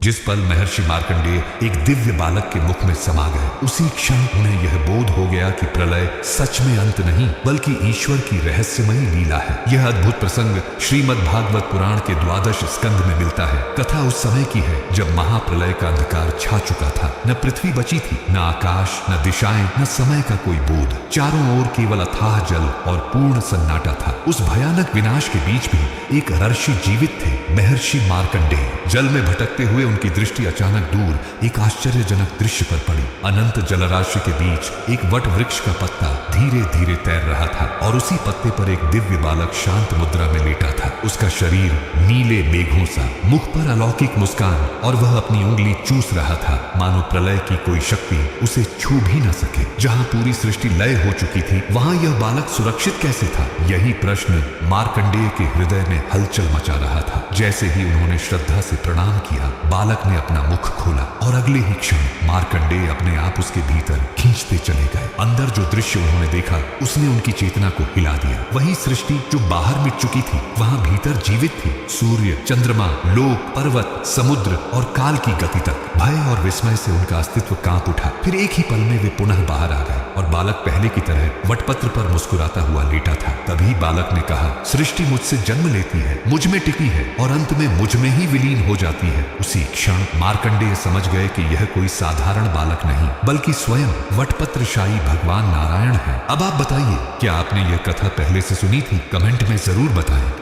जिस पल महर्षि मार्कंडेय एक दिव्य बालक के मुख में समा गए, उसी क्षण उन्हें यह बोध हो गया कि प्रलय सच में अंत नहीं बल्कि ईश्वर की रहस्यमयी लीला है। यह अद्भुत प्रसंग श्रीमद् भागवत पुराण के 12 स्कंद में मिलता है। कथा उस समय की है जब महाप्रलय का अंधकार छा चुका था। न पृथ्वी बची थी, न आकाश, न दिशाएं, न समय का कोई बोध। चारों ओर केवल अथाह जल और पूर्ण सन्नाटा था। उस भयानक विनाश के बीच भी एक ऋषि जीवित थे, महर्षि मार्कंडेय। जल में भटकते हुए उनकी दृष्टि अचानक दूर एक आश्चर्यजनक दृश्य पर पड़ी। अनंत जलराशि के बीच एक वट वृक्ष का पत्ता धीरे धीरे तैर रहा था और उसी पत्ते पर एक दिव्य बालक शांत मुद्रा में लेटा था। उसका शरीर नीले मेघों सा, मुख पर अलौकिक मुस्कान, और वह अपनी उंगली चूस रहा था मानो प्रलय की कोई शक्ति उसे छू भी न सके। जहां पूरी सृष्टि लय हो चुकी थी, वहां यह बालक सुरक्षित कैसे था? यही प्रश्न मार्कंडेय के हृदय में हलचल मचा रहा था। जैसे ही उन्होंने श्रद्धा से प्रणाम किया, बालक ने अपना मुख खोला और अगले ही क्षण मार्कंडेय अपने आप उसके भीतर खींचते चले गए। अंदर जो दृश्य उन्होंने देखा, उसने उनकी चेतना को हिला दिया। वही सृष्टि जो बाहर मिट चुकी थी, वहां भीतर जीवित थी। सूर्य, चंद्रमा, लोक, पर्वत, समुद्र और काल की गति तक। भय और विस्मय से उनका अस्तित्व कांप उठा। फिर एक ही पल में वे पुनः बाहर आ गए और बालक पहले की तरह वटपत्र पर मुस्कुराता हुआ लेटा था। तभी बालक ने कहा, सृष्टि मुझसे जन्म लेती है, मुझ में टिकी है और अंत में मुझ में ही विलीन हो जाती है। उसी क्षण मार्कंडेय समझ गए कि यह कोई साधारण बालक नहीं बल्कि स्वयं वटपत्रशाही भगवान नारायण है। अब आप बताइए, क्या आपने यह कथा पहले से सुनी थी? कमेंट में जरूर बताएं।